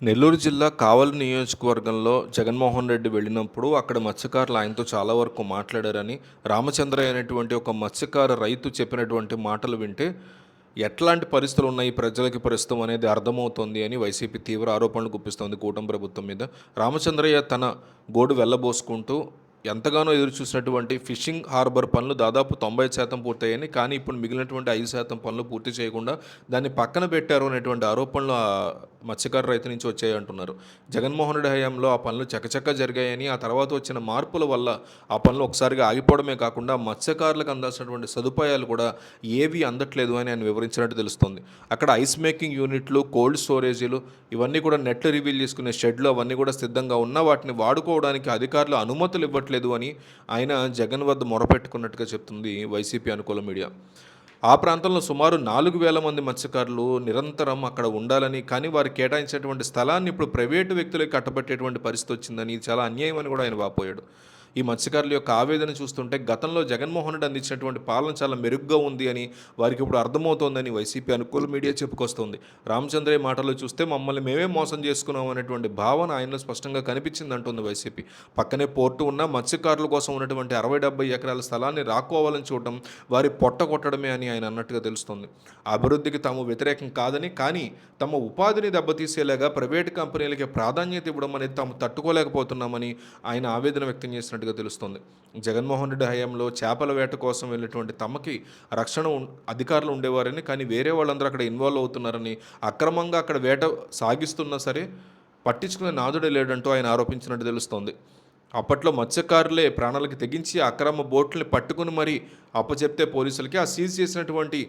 నెల్లూరు జిల్లా కావలి నియోజకవర్గంలో జగన్మోహన్ రెడ్డి వెళ్ళినప్పుడు అక్కడ మత్స్యకారులు ఆయనతో చాలా వరకు మాట్లాడారని, రామచంద్రయ్య అనేటువంటి ఒక మత్స్యకార రైతు చెప్పినటువంటి మాటలు వింటే ఎట్లాంటి పరిస్థితులు ఉన్నాయి ప్రజలకి ప్రస్తుతం అనేది అర్థమవుతోంది అని వైసీపీ తీవ్ర ఆరోపణలు గుప్పిస్తోంది కూటమి ప్రభుత్వం మీద. రామచంద్రయ్య తన గోడు వెళ్ళబోసుకుంటూ ఎంతగానో ఎదురు చూసినటువంటి ఫిషింగ్ హార్బర్ పనులు దాదాపు 90% పూర్తయ్యాయి. కానీ ఇప్పుడు మిగిలినటువంటి 5% పనులు పూర్తి చేయకుండా దాన్ని పక్కన పెట్టారు అనేటువంటి ఆరోపణలు మత్స్యకార రైతు నుంచి వచ్చాయి అంటున్నారు. జగన్మోహన్ రెడ్డి హయాంలో ఆ పనులు చకచకా జరిగాయని, ఆ తర్వాత వచ్చిన మార్పుల వల్ల ఆ పనులు ఒకసారిగా ఆగిపోవడమే కాకుండా మత్స్యకారులకు అందాల్సినటువంటి సదుపాయాలు కూడా ఏవి అందట్లేదు అని ఆయన వివరించినట్టు తెలుస్తుంది. అక్కడ ఐస్ మేకింగ్ యూనిట్లు, కోల్డ్ స్టోరేజీలు ఇవన్నీ కూడా నెట్లు రివీల్ చేసుకునే షెడ్లు అవన్నీ కూడా సిద్ధంగా ఉన్న వాటిని వాడుకోవడానికి అధికారులు అనుమతులు ఇవ్వట్లేదు అని ఆయన జగన్ వద్ద మొరపెట్టుకున్నట్టుగా చెప్తుంది వైసీపీ అనుకూల మీడియా. ఆ ప్రాంతంలో సుమారు 4,000 మంది మత్స్యకారులు నిరంతరం అక్కడ ఉండాలని, కానీ వారికి కేటాయించేటువంటి స్థలాన్ని ఇప్పుడు ప్రైవేటు వ్యక్తులకు కట్టబెట్టేటువంటి పరిస్థితి వచ్చిందని, ఇది చాలా అన్యాయం అని కూడా ఆయన వాపోయాడు. ఈ మత్స్యకారుల యొక్క ఆవేదన చూస్తుంటే గతంలో జగన్మోహన్ రెడ్డి అందించినటువంటి పాలన చాలా మెరుగ్గా ఉంది అని వారికి ఇప్పుడు అర్థమవుతోందని వైసీపీ అనుకూల మీడియా చెప్పుకొస్తోంది. రామచంద్రయ్య మాటలు చూస్తే మమ్మల్ని మేమే మోసం చేసుకున్నాం అనేటువంటి భావన ఆయనలో స్పష్టంగా కనిపించింది అంటుంది వైసీపీ. పక్కనే పోర్టు ఉన్న మత్స్యకారుల కోసం ఉన్నటువంటి 60-70 ఎకరాల స్థలాన్ని రాకోవాలని చూడటం వారి పొట్ట కొట్టడమే అని ఆయన అన్నట్టుగా తెలుస్తుంది. అభివృద్ధికి తాము వ్యతిరేకం కాదని, కానీ తమ ఉపాధిని దెబ్బతీసేలాగా ప్రైవేటు కంపెనీలకి ప్రాధాన్యత ఇవ్వడం అనేది తాము తట్టుకోలేకపోతున్నామని ఆయన ఆవేదన వ్యక్తం చేసినట్టుగా తెలుస్తుంది. జగన్మోహన్ రెడ్డి హయాంలో చేపల వేట కోసం వెళ్ళినటువంటి తమకి రక్షణ అధికారులు ఉండేవారని, కానీ వేరే వాళ్ళందరూ అక్కడ ఇన్వాల్వ్ అవుతున్నారని, అక్రమంగా అక్కడ వేట సాగిస్తున్నా సరే పట్టించుకునే నాదుడే లేడంటూ ఆయన ఆరోపించినట్టు తెలుస్తోంది. అప్పట్లో మత్స్యకారులే ప్రాణాలకు తెగించి అక్రమ బోట్లని పట్టుకుని మరీ అప్పచెప్తే పోలీసులకి ఆ సీజ్ చేసినటువంటి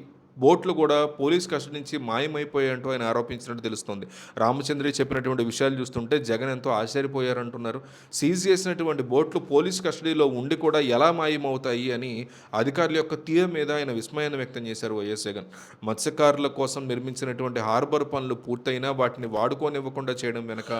బోట్లు కూడా పోలీస్ కస్టడీ నుంచి మాయమైపోయాయంటూ ఆయన ఆరోపించినట్టు తెలుస్తుంది. రామచంద్రయ్య చెప్పినటువంటి విషయాలు చూస్తుంటే జగన్ ఎంతో ఆశ్చర్యపోయారంటున్నారు. సీజ్ చేసినటువంటి బోట్లు పోలీస్ కస్టడీలో ఉండి కూడా ఎలా మాయమవుతాయి అని అధికారుల యొక్క తీరు మీద ఆయన విస్మయాన్ని వ్యక్తం చేశారు వైఎస్ జగన్. మత్స్యకారుల కోసం నిర్మించినటువంటి హార్బర్ పనులు పూర్తయినా వాటిని వాడుకోనివ్వకుండా చేయడం వెనక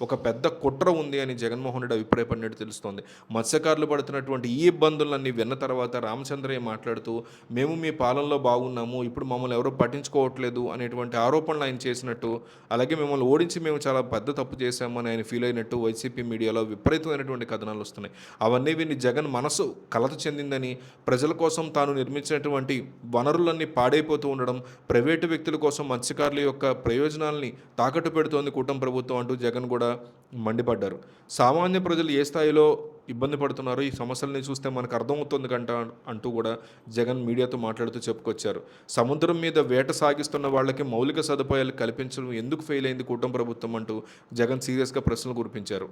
ఒక పెద్ద కుట్ర ఉంది అని జగన్మోహన్ రెడ్డి అభిప్రాయపడినట్టు తెలుస్తోంది. మత్స్యకారులు పడుతున్నటువంటి ఈ ఇబ్బందులన్నీ విన్న తర్వాత రామచంద్రయ్య మాట్లాడుతూ, మేము మీ పాలనలో బాగున్నాము, ఇప్పుడు మమ్మల్ని ఎవరూ పట్టించుకోవట్లేదు అనేటువంటి ఆరోపణలు ఆయన చేసినట్టు, అలాగే మిమ్మల్ని ఓడించి మేము చాలా పెద్ద తప్పు చేశామని ఆయన ఫీల్ అయినట్టు వైసీపీ మీడియాలో విపరీతమైనటువంటి కథనాలు వస్తున్నాయి. అవన్నీ విని జగన్ మనసు కలత చెందిందని, ప్రజల కోసం తాను నిర్మించినటువంటి వనరులన్నీ పాడైపోతూ ఉండడం, ప్రైవేటు వ్యక్తుల కోసం మత్స్యకారుల యొక్క ప్రయోజనాల్ని తాకట్టు పెడుతోంది కూటమి ప్రభుత్వం అంటూ జగన్ కూడా మండిపడ్డారు. సామాన్య ప్రజలు ఏ స్థాయిలో ఇబ్బంది పడుతున్నారో ఈ సమస్యలని చూస్తే మనకు అర్థమవుతుంది కంట అంటూ కూడా జగన్ మీడియాతో మాట్లాడుతూ చెప్పుకొచ్చారు. సముద్రం మీద వేట సాగిస్తున్న వాళ్ళకి మౌలిక సదుపాయాలు కల్పించడం ఎందుకు ఫెయిల్ అయింది కూటమి ప్రభుత్వం అంటూ జగన్ సీరియస్గా ప్రశ్నలు కురిపించారు.